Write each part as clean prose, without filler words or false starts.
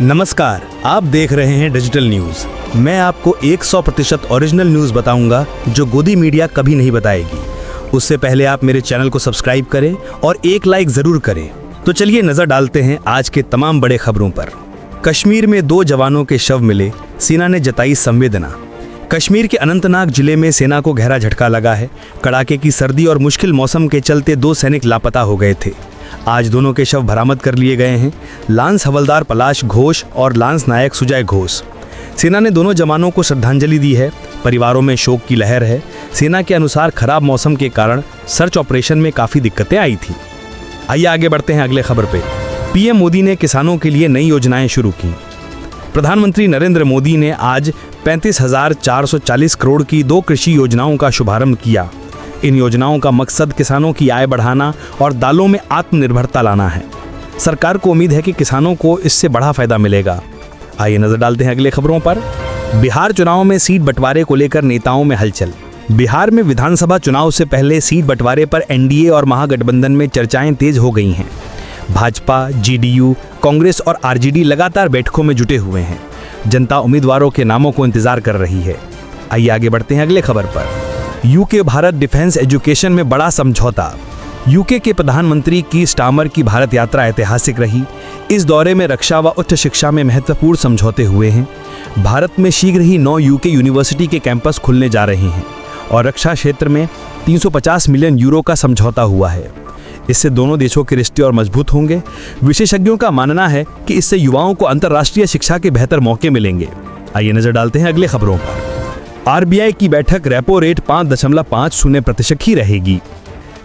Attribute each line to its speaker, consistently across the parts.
Speaker 1: नमस्कार, आप देख रहे हैं डिजिटल न्यूज। मैं आपको 100% ओरिजिनल न्यूज बताऊंगा जो गोदी मीडिया कभी नहीं बताएगी। उससे पहले आप मेरे चैनल को सब्सक्राइब करें और एक लाइक जरूर करें। तो चलिए नजर डालते हैं आज के तमाम बड़े खबरों पर। कश्मीर में 2 जवानों के शव मिले, सेना ने जताई संवेदना। कश्मीर के अनंतनाग जिले में सेना को गहरा झटका लगा है। कड़ाके की सर्दी और मुश्किल मौसम के चलते 2 सैनिक लापता हो गए थे। आज दोनों के शव बरामद कर लिए गए हैं, लांस हवलदार पलाश घोष और लांस नायक सुजय घोष। सेना ने दोनों जवानों को श्रद्धांजलि दी है। परिवारों में शोक की लहर है। सेना के अनुसार खराब मौसम के कारण सर्च ऑपरेशन में काफ़ी दिक्कतें आई थी। आइए आगे बढ़ते हैं अगले खबर पे। पीएम मोदी ने किसानों के लिए नई योजनाएं शुरू की। प्रधानमंत्री नरेंद्र मोदी ने आज 35,440 करोड़ की 2 कृषि योजनाओं का शुभारंभ किया। इन योजनाओं का मकसद किसानों की आय बढ़ाना और दालों में आत्मनिर्भरता लाना है। सरकार को उम्मीद है कि किसानों को इससे बड़ा फायदा मिलेगा। आइए नजर डालते हैं अगले खबरों पर। बिहार चुनाव में सीट बंटवारे को लेकर नेताओं में हलचल। बिहार में विधानसभा चुनाव से पहले सीट बंटवारे पर एनडीए और महागठबंधन में चर्चाएं तेज हो गई हैं। भाजपा, जेडीयू, कांग्रेस और आरजेडी लगातार बैठकों में जुटे हुए हैं। जनता उम्मीदवारों के नामों को इंतजार कर रही है। आइए आगे बढ़ते हैं अगले खबर पर। यूके भारत डिफेंस एजुकेशन में बड़ा समझौता। यूके के प्रधानमंत्री की स्टामर की भारत यात्रा ऐतिहासिक रही। इस दौरे में रक्षा व उच्च शिक्षा में महत्वपूर्ण समझौते हुए हैं। भारत में शीघ्र ही 9 यूके यूनिवर्सिटी के कैंपस खुलने जा रहे हैं और रक्षा क्षेत्र में 350 मिलियन यूरो का समझौता हुआ है। इससे दोनों देशों के रिश्ते और मजबूत होंगे। विशेषज्ञों का मानना है कि इससे युवाओं को अंतर्राष्ट्रीय शिक्षा के बेहतर मौके मिलेंगे। आइए नजर डालते हैं अगले खबरों पर। आरबीआई की बैठक रेपो रेट 5.50% ही रहेगी।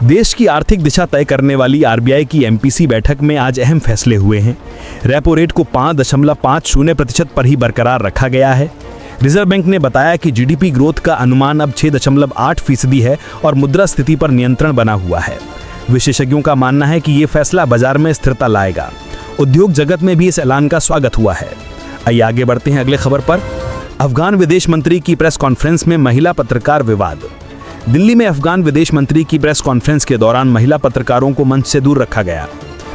Speaker 1: देश की आर्थिक दिशा तय करने वाली आरबीआई की एमपीसी बैठक में आज अहम फैसले हुए हैं। रेपो रेट को 5.50% पर ही बरकरार रखा गया है। रिजर्व बैंक ने बताया कि जीडीपी ग्रोथ का अनुमान अब 6.8% है और मुद्रा स्थिति पर नियंत्रण बना हुआ है। विशेषज्ञों का मानना है कि ये फैसला बाजार में स्थिरता लाएगा। उद्योग जगत में भी इस ऐलान का स्वागत हुआ है। आइए आगे बढ़ते हैं अगले खबर पर। अफगान विदेश मंत्री की प्रेस कॉन्फ्रेंस में महिला पत्रकार विवाद। दिल्ली में अफगान विदेश मंत्री की प्रेस कॉन्फ्रेंस के दौरान महिला पत्रकारों को मंच से दूर रखा गया।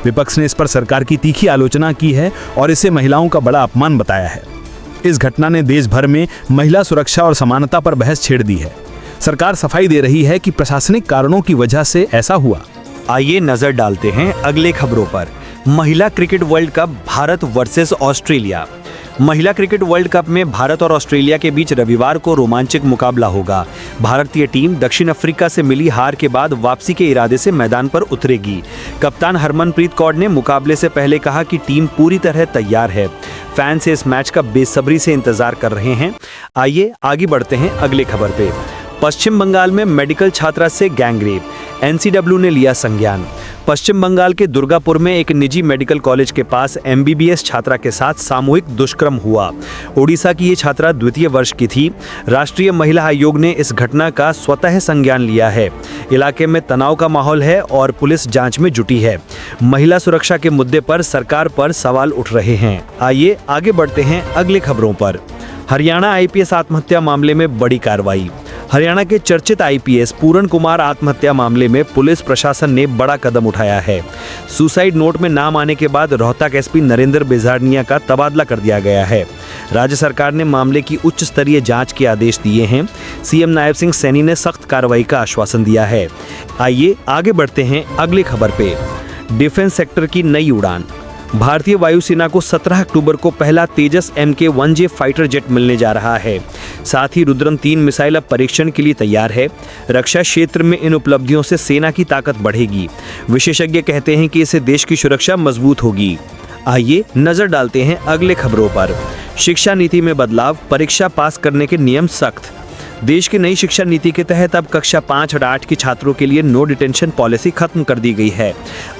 Speaker 1: विपक्ष ने इस पर सरकार की तीखी आलोचना की है और इसे महिलाओं का बड़ा अपमान बताया है। इस घटना ने देश भर में महिला सुरक्षा और समानता पर बहस छेड़ दी है। सरकार सफाई दे रही है कि प्रशासनिक कारणों की वजह से ऐसा हुआ।
Speaker 2: आइए नजर डालते हैं अगले खबरों पर। महिला cricket world cup Bharat versus Australia. महिला क्रिकेट वर्ल्ड कप में भारत और ऑस्ट्रेलिया के बीच रविवार को रोमांचक मुकाबला होगा। भारतीय टीम दक्षिण अफ्रीका से मिली हार के बाद वापसी के इरादे से मैदान पर उतरेगी। कप्तान हरमनप्रीत कौर ने मुकाबले से पहले कहा कि टीम पूरी तरह तैयार है। फैंस इस मैच का बेसब्री से इंतजार कर रहे हैं। आइए आगे बढ़ते हैं अगले खबर पे। पश्चिम बंगाल में मेडिकल छात्रा से गैंगरेप, एनसीडब्ल्यू ने लिया संज्ञान। पश्चिम बंगाल के दुर्गापुर में एक निजी मेडिकल कॉलेज के पास एमबीबीएस छात्रा के साथ सामूहिक दुष्कर्म हुआ। ओडिशा की ये छात्रा द्वितीय वर्ष की थी। राष्ट्रीय महिला आयोग ने इस घटना का स्वतः संज्ञान लिया है। इलाके में तनाव का माहौल है और पुलिस जांच में जुटी है। महिला सुरक्षा के मुद्दे पर सरकार पर सवाल उठ रहे हैं। आइए आगे बढ़ते हैं अगले खबरों पर। हरियाणा आईपीएस आत्महत्या मामले में बड़ी कार्रवाई। हरियाणा के चर्चित आईपीएस पूरण कुमार आत्महत्या मामले में पुलिस प्रशासन ने बड़ा कदम उठाया है। सुसाइड नोट में नाम आने के बाद रोहतक एसपी नरेंद्र बेजारनिया का तबादला कर दिया गया है। राज्य सरकार ने मामले की उच्च स्तरीय जांच के आदेश दिए हैं। सीएम नायब सिंह सैनी ने सख्त कार्रवाई का आश्वासन दिया है। आइए आगे बढ़ते हैं अगले खबर पे। डिफेंस सेक्टर की नई उड़ान। भारतीय वायुसेना को 17 अक्टूबर को पहला तेजस MK-1J फाइटर जेट मिलने जा रहा है। साथ ही रुद्रम 3 मिसाइल अब परीक्षण के लिए तैयार है। रक्षा क्षेत्र में इन उपलब्धियों से सेना की ताकत बढ़ेगी। विशेषज्ञ कहते हैं कि इससे देश की सुरक्षा मजबूत होगी। आइए नजर डालते हैं अगले खबरों पर। शिक्षा नीति में बदलाव, परीक्षा पास करने के नियम सख्त। देश की नई शिक्षा नीति के तहत अब कक्षा 5 और 8 के छात्रों के लिए नो डिटेंशन पॉलिसी खत्म कर दी गई है।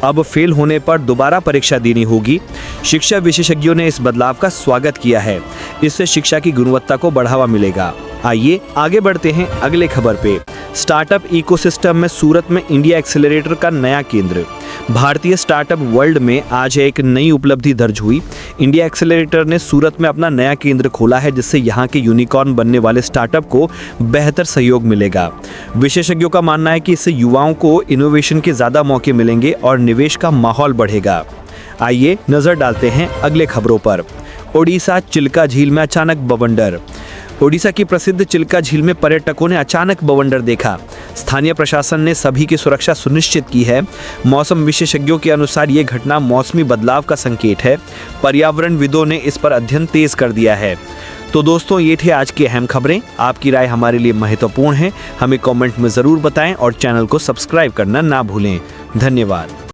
Speaker 2: अब फेल होने पर दोबारा परीक्षा देनी होगी। शिक्षा विशेषज्ञों ने इस बदलाव का स्वागत किया है। इससे शिक्षा की गुणवत्ता को बढ़ावा मिलेगा। आइए आगे बढ़ते हैं अगले खबर पे। स्टार्टअप इकोसिस्टम में सूरत में इंडिया एक्सेलरेटर का नया केंद्र। भारतीय स्टार्टअप वर्ल्ड में आज एक नई उपलब्धि दर्ज हुई। इंडिया एक्सेलरेटर ने सूरत में अपना नया केंद्र खोला है, जिससे यहाँ के यूनिकॉर्न बनने वाले स्टार्टअप को बेहतर सहयोग मिलेगा। विशेषज्ञों का मानना है कि इससे युवाओं को इनोवेशन के ज़्यादा मौके मिलेंगे और निवेश का माहौल बढ़ेगा। आइए नजर डालते हैं अगले खबरों पर। ओडिशा चिल्का झील में अचानक बवंडर। ओडिशा की प्रसिद्ध चिल्का झील में पर्यटकों ने अचानक बवंडर देखा। स्थानीय प्रशासन ने सभी की सुरक्षा सुनिश्चित की है। मौसम विशेषज्ञों के अनुसार ये घटना मौसमी बदलाव का संकेत है। पर्यावरणविदों ने इस पर अध्ययन तेज कर दिया है। तो दोस्तों, ये थे आज की अहम खबरें। आपकी राय हमारे लिए महत्वपूर्ण है। हमें कमेंट में ज़रूर बताएं और चैनल को सब्सक्राइब करना ना भूलें। धन्यवाद।